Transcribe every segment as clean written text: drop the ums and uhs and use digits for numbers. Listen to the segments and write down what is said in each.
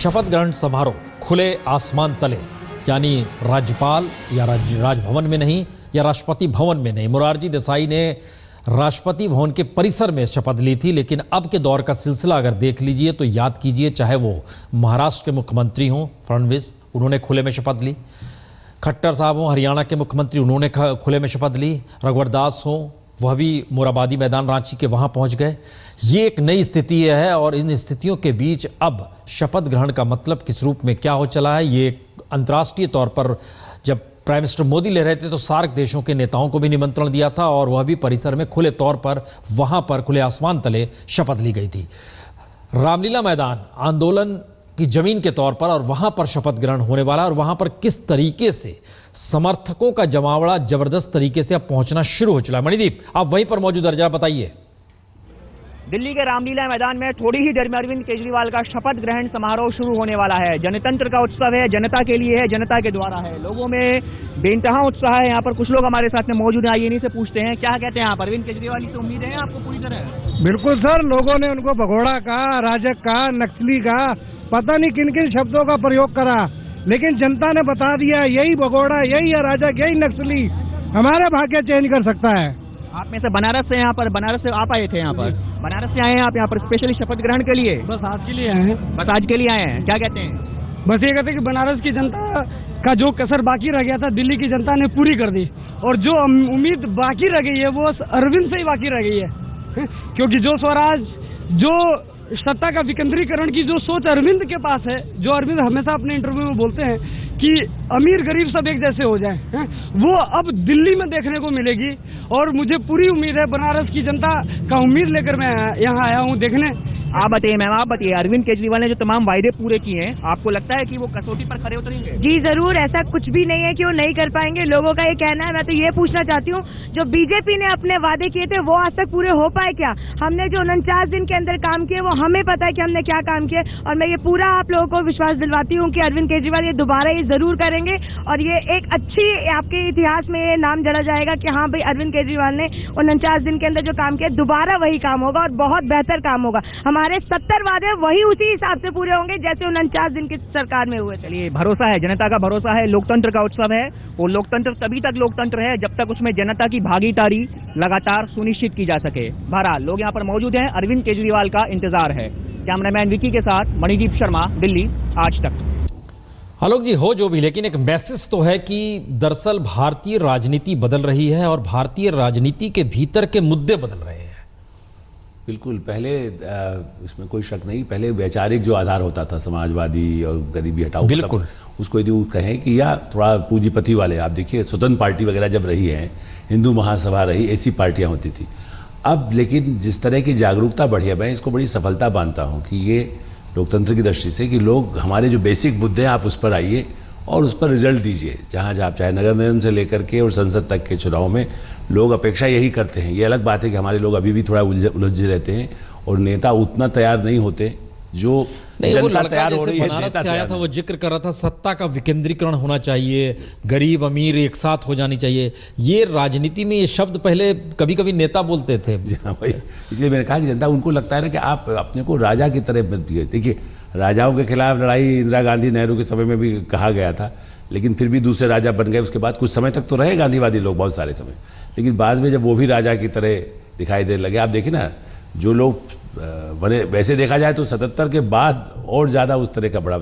शपथ ग्रहण समारोह खुले आसमान तले, यानी राज्यपाल या राजभवन में नहीं या राष्ट्रपति भवन में नहीं। मोरारजी देसाई ने राष्ट्रपति भवन के परिसर में शपथ ली थी, लेकिन अब के दौर का सिलसिला अगर देख लीजिए तो याद कीजिए, चाहे वो महाराष्ट्र के मुख्यमंत्री हों फडणवीस, उन्होंने खुले में शपथ ली, खट्टर साहब हों हरियाणा के मुख्यमंत्री, उन्होंने खुले में शपथ ली, रघुवर दास हों वह भी मोराबादी मैदान रांची के वहाँ पहुँच गए। ये एक नई स्थिति है और इन स्थितियों के बीच अब शपथ ग्रहण का मतलब किस रूप में क्या हो चला है, ये अंतर्राष्ट्रीय तौर पर जब प्राइम मिनिस्टर मोदी ले रहे थे तो सार्क देशों के नेताओं को भी निमंत्रण दिया था और वह भी परिसर में खुले तौर पर वहां पर खुले आसमान तले शपथ ली गई थी। रामलीला मैदान आंदोलन की जमीन के तौर पर और वहां पर शपथ ग्रहण होने वाला, और वहां पर किस तरीके से समर्थकों का जमावड़ा जबरदस्त तरीके से अब पहुंचना शुरू हो चला है। मणिदीप, आप वहीं पर मौजूद हैं, जरा बताइए। दिल्ली के रामलीला मैदान में थोड़ी ही देर में अरविंद केजरीवाल का शपथ ग्रहण समारोह शुरू होने वाला है। जनतंत्र का उत्सव है, जनता के लिए है, जनता के द्वारा है। लोगों में बेइंतहा उत्साह है। यहाँ पर कुछ लोग हमारे साथ में मौजूद हैं, आइए इन्हीं से पूछते हैं क्या कहते हैं आप। अरविंद केजरीवाल की उम्मीद है आपको पूरी तरह? बिल्कुल सर, लोगों ने उनको भगोड़ा कहा, अराजक कहा, नक्सली कहा, पता नहीं किन किन शब्दों का प्रयोग करा, लेकिन जनता ने बता दिया यही भगोड़ा, यही अराजक, यही नक्सली हमारे भाग्य चेंज कर सकता है। आप में से बनारस से यहाँ पर, बनारस से आप आए थे यहाँ पर, बनारस से आए हैं आप यहाँ पर स्पेशली शपथ ग्रहण के लिए? बस आज के लिए आए हैं। बस आज के लिए आए हैं, क्या कहते हैं? बस ये कहते हैं कि बनारस की जनता का जो कसर बाकी रह गया था दिल्ली की जनता ने पूरी कर दी, और जो उम्मीद बाकी रह गई है वो अरविंद से ही बाकी रह गई है, क्योंकि जो स्वराज, जो सत्ता का विकेंद्रीकरण की जो सोच अरविंद के पास है, जो अरविंद हमेशा अपने इंटरव्यू में बोलते हैं कि अमीर गरीब सब एक जैसे हो जाए, वो अब दिल्ली में देखने को मिलेगी। और मुझे पूरी उम्मीद है, बनारस की जनता का उम्मीद लेकर मैं यहाँ आया हूँ देखने। आप बताइए मैम, आप बताइए, अरविंद केजरीवाल ने जो तमाम वायदे पूरे किए हैं, आपको लगता है कि वो कसौटी पर खरे उतरेंगे? जी जरूर, ऐसा कुछ भी नहीं है कि वो नहीं कर पाएंगे। लोगों का ये कहना है। मैं तो ये पूछना चाहती हूँ, जो बीजेपी ने अपने वादे किए थे वो आज तक पूरे हो पाए क्या? हमने जो 49 दिन के अंदर काम किए वो हमें पता है कि हमने क्या काम किए, और मैं ये पूरा आप लोगों को विश्वास दिलवाती हूँ कि अरविंद केजरीवाल ये दोबारा ये जरूर करेंगे, और ये एक अच्छी आपके इतिहास में ये नाम जड़ा जाएगा कि हाँ भाई अरविंद केजरीवाल ने 49 दिन के अंदर जो काम किया दोबारा वही काम होगा और बहुत बेहतर काम होगा। हमारे 70 वादे वही उसी हिसाब से पूरे होंगे जैसे 49 दिन की सरकार में हुए थे। चलिए, भरोसा है, जनता का भरोसा है, लोकतंत्र का उत्सव है। वो लोकतंत्र तभी तक लोकतंत्र है जब तक उसमें जनता की भागीदारी लगातार सुनिश्चित की जा सके। बहरहाल लोग यहाँ पर मौजूद हैं, अरविंद केजरीवाल का इंतजार है। कैमरामैन विकी के साथ मणिदीप शर्मा, दिल्ली, आज तक। आलोक जी, हो जो भी, लेकिन एक मैसेज तो है कि दरअसल भारतीय राजनीति बदल रही है और भारतीय राजनीति के भीतर के मुद्दे बदल रहे हैं। बिल्कुल, पहले इसमें कोई शक नहीं, पहले वैचारिक जो आधार होता था, समाजवादी और गरीबी हटाओ, बिल्कुल उसको यदि वो कहें कि या थोड़ा पूंजीपति वाले, आप देखिए स्वतंत्र पार्टी वगैरह जब रही है, हिंदू महासभा रही, ऐसी पार्टियां होती थी। अब लेकिन जिस तरह की जागरूकता बढ़ी है, मैं इसको बड़ी सफलता मानता हूँ कि ये लोकतंत्र की दृष्टि से कि लोग हमारे जो बेसिक मुद्दे हैं आप उस पर आइए और उस पर रिजल्ट दीजिए। जहाँ जहाँ चाहे नगर निगम से लेकर के और संसद तक के चुनाव में लोग अपेक्षा यही करते हैं। ये अलग बात है कि हमारे लोग अभी भी थोड़ा उलझे रहते हैं और नेता उतना तैयार नहीं होते जो नहीं। वो लड़का तैयार हो जैसे रही है, बनारस से आया था, वो जिक्र कर रहा था सत्ता का विकेंद्रीकरण होना चाहिए, गरीब अमीर एक साथ हो जानी चाहिए। ये राजनीति में ये शब्द पहले कभी कभी नेता बोलते थे। हाँ भाई, इसलिए मैंने कहा कि जनता, उनको लगता है ना कि आप अपने को राजा की तरह मत दिए। देखिए, राजाओं के खिलाफ लड़ाई इंदिरा गांधी नेहरू के समय में भी कहा गया था, लेकिन फिर भी दूसरे राजा बन गए। उसके बाद कुछ समय तक तो रहे गांधीवादी लोग, बहुत सारे समय, लेकिन बाद में जब वो भी राजा की तरह दिखाई देने लगे। आप देखिए ना, जो लोग बने, वैसे देखा जाए तो 77 के बाद और ज़्यादा उस तरह का बड़ा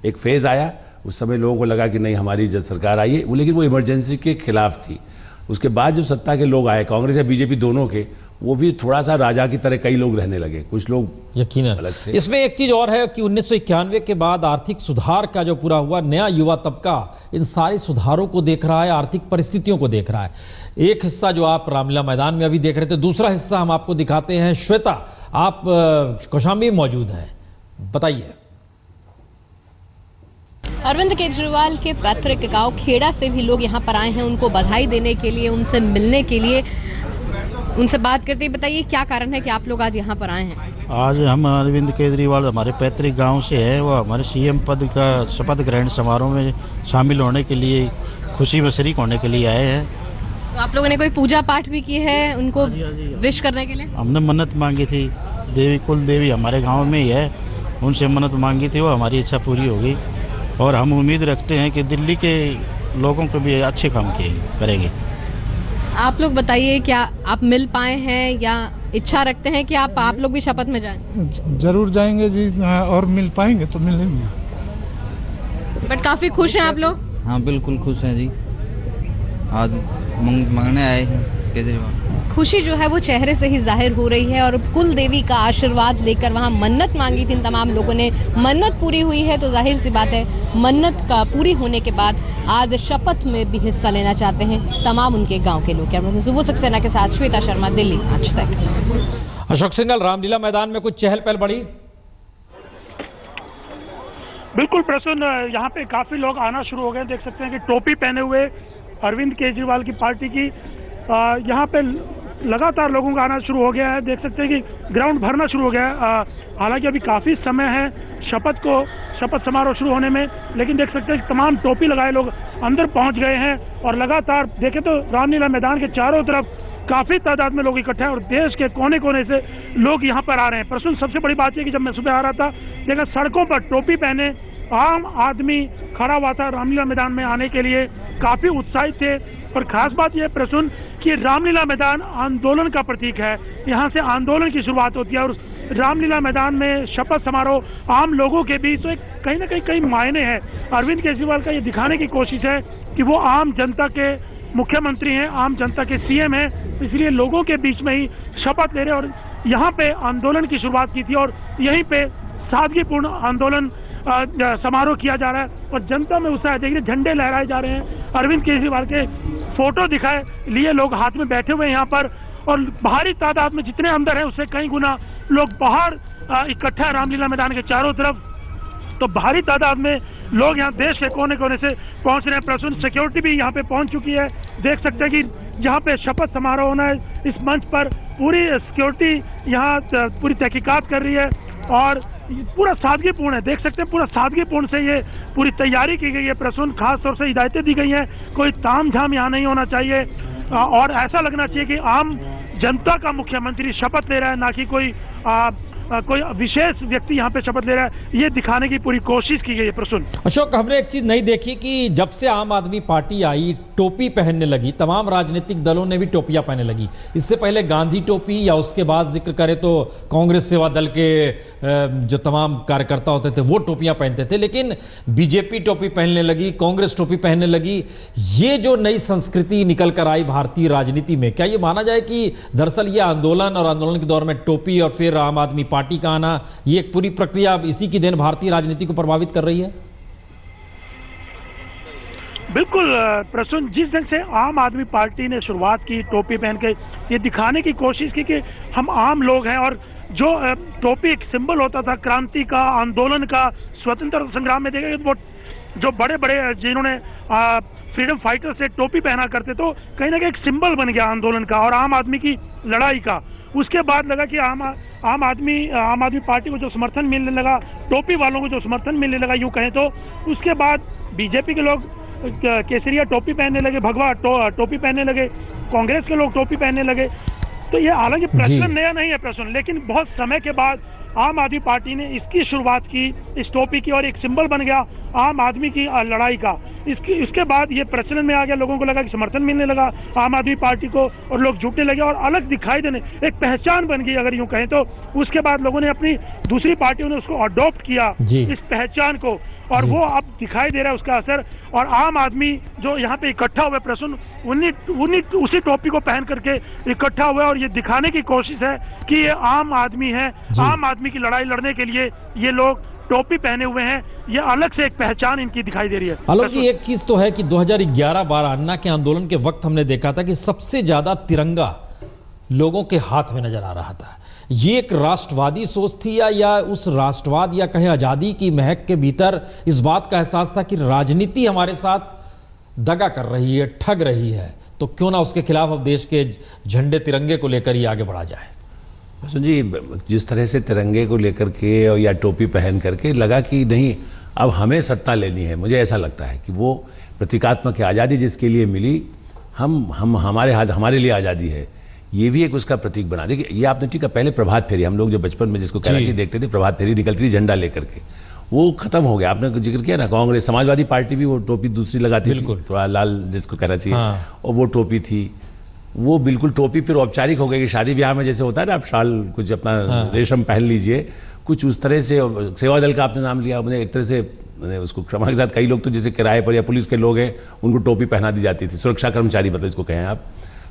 एक फेज़ आया। उस समय लोगों को लगा कि नहीं, हमारी जब सरकार आई है, लेकिन वो इमरजेंसी के खिलाफ थी। उसके बाद जो सत्ता के लोग आए, कांग्रेस या बीजेपी दोनों के, वो भी थोड़ा सा राजा की तरह कई लोग रहने लगे। कुछ लोग यकीनन अलग थे। इसमें एक चीज और है कि 1991 के बाद आर्थिक सुधार का जो पूरा हुआ, नया युवा तबका इन सारे सुधारों को देख रहा है, आर्थिक परिस्थितियों को देख रहा है। एक हिस्सा जो आप रामलीला मैदान में अभी देख रहे थे, दूसरा हिस्सा हम आपको दिखाते हैं। श्वेता, आप कौशाम्बी में मौजूद हैं, बताइए। अरविंद केजरीवाल के पैतृक गांव खेड़ा से भी लोग यहाँ पर आए हैं उनको बधाई देने के लिए, उनसे मिलने के लिए, उनसे बात करते ही। बताइए क्या कारण है कि आप लोग आज यहाँ पर आए हैं? आज हम अरविंद केजरीवाल हमारे पैतृक गांव से है, वो हमारे सीएम पद का शपथ ग्रहण समारोह में शामिल होने के लिए, खुशी में शरीक होने के लिए आए हैं। तो आप लोगों ने कोई पूजा पाठ भी की है उनको विश करने के लिए? हमने मन्नत मांगी थी, देवी कुल देवी हमारे गांव में ही है, उनसे मन्नत मांगी थी, वो हमारी इच्छा पूरी हो गई और हम उम्मीद रखते हैं कि दिल्ली के लोगों को भी अच्छे काम करेंगे। आप लोग बताइए, क्या आप मिल पाए हैं या इच्छा रखते हैं कि आप लोग भी शपथ में जाएं? जरूर जाएंगे जी, और मिल पाएंगे तो मिलेंगे। बट काफी खुश हैं आप लोग? हाँ बिल्कुल खुश हैं जी, आज मांगने आए हैं केजरीवाल। खुशी जो है वो चेहरे से ही जाहिर हो रही है और कुल देवी का आशीर्वाद लेकर वहाँ मन्नत मांगी थी तमाम लोगों ने, मन्नत पूरी हुई है तो जाहिर सी बात है मन्नत का पूरी होने के बाद आज शपथ में भी हिस्सा लेना चाहते हैं तमाम उनके गांव के लोग। कैमरा सुबह सक्सेना के साथ श्वेता शर्मा, दिल्ली आज तक। अशोक सिंघल, रामलीला मैदान में कुछ चहल पहल बढ़ी? बिल्कुल प्रसन्न, यहाँ पे काफी लोग आना शुरू हो गए। देख सकते हैं कि टोपी पहने हुए अरविंद केजरीवाल की पार्टी की यहाँ पे लगातार लोगों का आना शुरू हो गया है। देख सकते हैं कि ग्राउंड भरना शुरू हो गया है। हालांकि अभी काफी समय है शपथ समारोह शुरू होने में, लेकिन देख सकते हैं कि तमाम टोपी लगाए लोग अंदर पहुंच गए हैं और लगातार देखें तो रामलीला मैदान के चारों तरफ काफी तादाद में लोग इकट्ठे हैं और देश के कोने कोने से लोग यहाँ पर आ रहे हैं। प्रसून, सबसे बड़ी बात यह कि जब मैं सुबह आ रहा था देखा सड़कों पर टोपी पहने आम आदमी खड़ा हुआ था रामलीला मैदान में आने के लिए, काफी उत्साहित थे। और खास बात यह प्रसून कि रामलीला मैदान आंदोलन का प्रतीक है, यहाँ से आंदोलन की शुरुआत होती है और रामलीला मैदान में शपथ समारोह आम लोगों के बीच तो एक कहीं ना कहीं मायने हैं। अरविंद केजरीवाल का ये दिखाने की कोशिश है कि वो आम जनता के मुख्यमंत्री हैं, आम जनता के सीएम हैं, इसलिए लोगों के बीच में ही शपथ ले रहे और यहाँ पे आंदोलन की शुरुआत की थी और यहीं पे सादगीपूर्ण आंदोलन समारोह किया जा रहा है और जनता में उत्साह देखिए, झंडे लहराए जा रहे हैं। अरविंद केजरीवाल के फोटो दिखाए लिए लोग हाथ में बैठे हुए हैं यहाँ पर और भारी तादाद में जितने अंदर हैं उससे कई गुना लोग बाहर इकट्ठा है रामलीला मैदान के चारों तरफ। तो भारी तादाद में लोग यहाँ देश के कोने कोने से पहुंच रहे हैं। प्रसून, सिक्योरिटी भी यहाँ पे पहुंच चुकी है। देख सकते हैं कि यहाँ पे शपथ समारोह होना है, इस मंच पर पूरी सिक्योरिटी यहाँ पूरी तहकीकात कर रही है और पूरा सादगीपूर्ण है। देख सकते हैं पूरा सादगीपूर्ण से ये पूरी तैयारी की गई है। प्रसून, खास तौर से हिदायतें दी गई हैं, कोई तामझाम यहाँ नहीं होना चाहिए और ऐसा लगना चाहिए कि आम जनता का मुख्यमंत्री शपथ ले रहा है, ना कि कोई विशेष व्यक्ति यहाँ पे शपथ ले रहा है। ये दिखाने की पूरी कोशिश की गई है। प्रसून, अशोक, हमने एक चीज नहीं देखी कि जब से आम आदमी पार्टी आई टोपी पहनने लगी, तमाम राजनीतिक दलों ने भी टोपियां पहनने लगी। इससे पहले गांधी टोपी या उसके बाद जिक्र करें तो कांग्रेस सेवा दल के जो तमाम कार्यकर्ता होते थे वो टोपियां पहनते थे, लेकिन बीजेपी टोपी पहनने लगी, कांग्रेस टोपी पहनने लगी। ये जो नई संस्कृति निकल कर आई भारतीय राजनीति में, क्या ये माना जाए कि दरअसल ये आंदोलन और आंदोलन के दौर में टोपी और फिर आम आदमी पार्टी का आना, ये एक पूरी प्रक्रिया इसी की देन भारतीय राजनीति को प्रभावित कर रही है? बिल्कुल प्रसून, जिस ढंग से आम आदमी पार्टी ने शुरुआत की टोपी पहन के ये दिखाने की कोशिश की कि हम आम लोग हैं और जो टोपी एक सिंबल होता था क्रांति का, आंदोलन का, स्वतंत्रता संग्राम में देखेंगे वो जो बड़े बड़े जिन्होंने फ्रीडम फाइटर से टोपी पहना करते तो कहीं ना कहीं एक सिंबल बन गया आंदोलन का और आम आदमी की लड़ाई का। उसके बाद लगा कि आम आदमी पार्टी को जो समर्थन मिलने लगा, टोपी वालों को जो समर्थन मिलने लगा यूं कहें तो, उसके बाद बीजेपी के लोग केसरिया टोपी पहनने लगे, भगवा टोपी पहनने लगे, कांग्रेस के लोग टोपी पहनने लगे। तो ये हालांकि प्रश्न नया नहीं है प्रश्न, लेकिन बहुत समय के बाद आम आदमी पार्टी ने इसकी शुरुआत की, इस टोपी की, और एक सिंबल बन गया आम आदमी की लड़ाई का। इसके बाद ये प्रचलन में आ गया, लोगों को लगा कि समर्थन मिलने लगा आम आदमी पार्टी को और लोग जुटने लगे और अलग दिखाई देने, एक पहचान बन गई अगर यूं कहें तो। उसके बाद लोगों ने अपनी दूसरी पार्टियों ने उसको अडॉप्ट किया इस पहचान को और वो अब दिखाई दे रहा है उसका असर। और आम आदमी जो यहाँ पे इकट्ठा हुए प्रसून, उन्हीं उसी टोपी को पहन करके इकट्ठा हुआ और ये दिखाने की कोशिश है कि ये आम आदमी है, आम आदमी की लड़ाई लड़ने के लिए ये लोग टोपी पहने हुए हैं। ये अलग से एक पहचान इनकी दिखाई दे रही है। आलोक जी, एक चीज तो है कि 2011-12 अन्ना के आंदोलन के वक्त हमने देखा था कि सबसे ज्यादा तिरंगा लोगों के हाथ में नजर आ रहा था। ये एक राष्ट्रवादी सोच थी या उस राष्ट्रवाद या कहें आजादी की महक के भीतर इस बात का एहसास था कि राजनीति हमारे साथ दगा कर रही है, ठग रही है, तो क्यों ना उसके खिलाफ अब देश के झंडे तिरंगे को लेकर ही आगे बढ़ा जाए। जी, जिस तरह से तिरंगे को लेकर के या टोपी पहन करके लगा कि नहीं अब हमें सत्ता लेनी है, मुझे ऐसा लगता है कि वो प्रतीकात्मक आज़ादी जिसके लिए मिली, हमारे लिए आज़ादी है, ये भी एक उसका प्रतीक बना। देखिए ये आपने ठीक है, पहले प्रभात फेरी हम लोग जब बचपन में जिसको कराची देखते थे, प्रभात फेरी निकलती थी झंडा लेकर के, वो खत्म हो गया। आपने जिक्र किया ना, कांग्रेस समाजवादी पार्टी भी वो टोपी दूसरी लगाती थी, थोड़ा लाल जिसको कराची, और वो टोपी थी, वो बिल्कुल टोपी फिर औपचारिक हो गई कि शादी ब्याह में जैसे होता है ना, आप शाल कुछ अपना रेशम पहन लीजिए, कुछ उस तरह से। सेवा दल का आपने नाम लिया, उन्हें एक तरह से उसको क्षमा के साथ, कई लोग तो जैसे किराए पर या पुलिस के लोग हैं उनको टोपी पहना दी जाती थी, सुरक्षा कर्मचारी मतलब इसको कहें आप,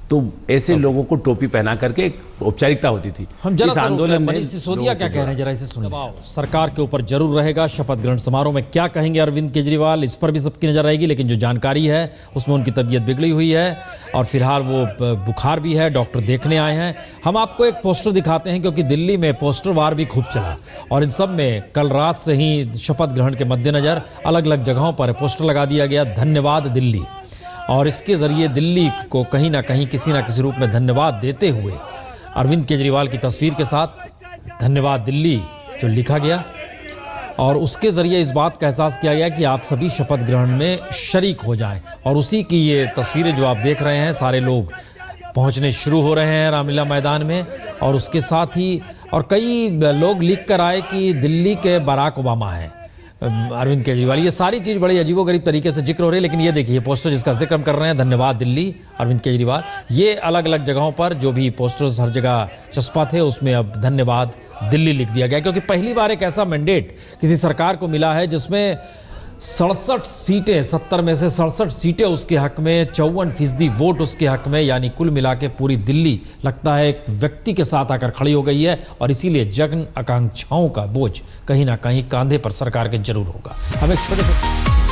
तो ऐसे लोगों को टोपी पहना करके औपचारिकता होती थी। हम जरा आंदोलन मनीष सिसोदिया क्या कह रहे हैं, जरा इसे सुनिए। सरकार के ऊपर जरूर रहेगा शपथ ग्रहण समारोह में, क्या कहेंगे अरविंद केजरीवाल, इस पर भी सबकी नजर रहेगी। लेकिन जो जानकारी है उसमें उनकी तबीयत बिगड़ी हुई है और फिलहाल वो बुखार भी है, डॉक्टर देखने आए हैं। हम आपको एक पोस्टर दिखाते हैं क्योंकि दिल्ली में पोस्टर वार भी खूब चला और इन सब में कल रात से ही शपथ ग्रहण के मद्देनजर अलग अलग जगहों पर पोस्टर लगा दिया गया, धन्यवाद दिल्ली, और इसके जरिए दिल्ली को कहीं ना कहीं किसी ना किसी रूप में धन्यवाद देते हुए अरविंद केजरीवाल की तस्वीर के साथ धन्यवाद दिल्ली जो लिखा गया, और उसके जरिए इस बात का एहसास किया गया कि आप सभी शपथ ग्रहण में शरीक हो जाएं। और उसी की ये तस्वीरें जो आप देख रहे हैं, सारे लोग पहुंचने शुरू हो रहे हैं रामलीला मैदान में, और उसके साथ ही और कई लोग लिख कर आए कि दिल्ली के बराक ओबामा हैं अरविंद केजरीवाल। ये सारी चीज़ बड़ी अजीबोगरीब तरीके से जिक्र हो रही है, लेकिन ये देखिए पोस्टर जिसका जिक्र हम कर रहे हैं, धन्यवाद दिल्ली अरविंद केजरीवाल, ये अलग अलग जगहों पर जो भी पोस्टर्स हर जगह चस्पा थे उसमें अब धन्यवाद दिल्ली लिख दिया गया। क्योंकि पहली बार एक ऐसा मैंडेट किसी सरकार को मिला है जिसमें 67 सीटें, 70 में से 67 सीटें उसके हक में, 54% वोट उसके हक में, यानी कुल मिला के पूरी दिल्ली लगता है एक व्यक्ति के साथ आकर खड़ी हो गई है। और इसीलिए जन आकांक्षाओं का बोझ कहीं ना कहीं कांधे पर सरकार के जरूर होगा। हम एक छोटे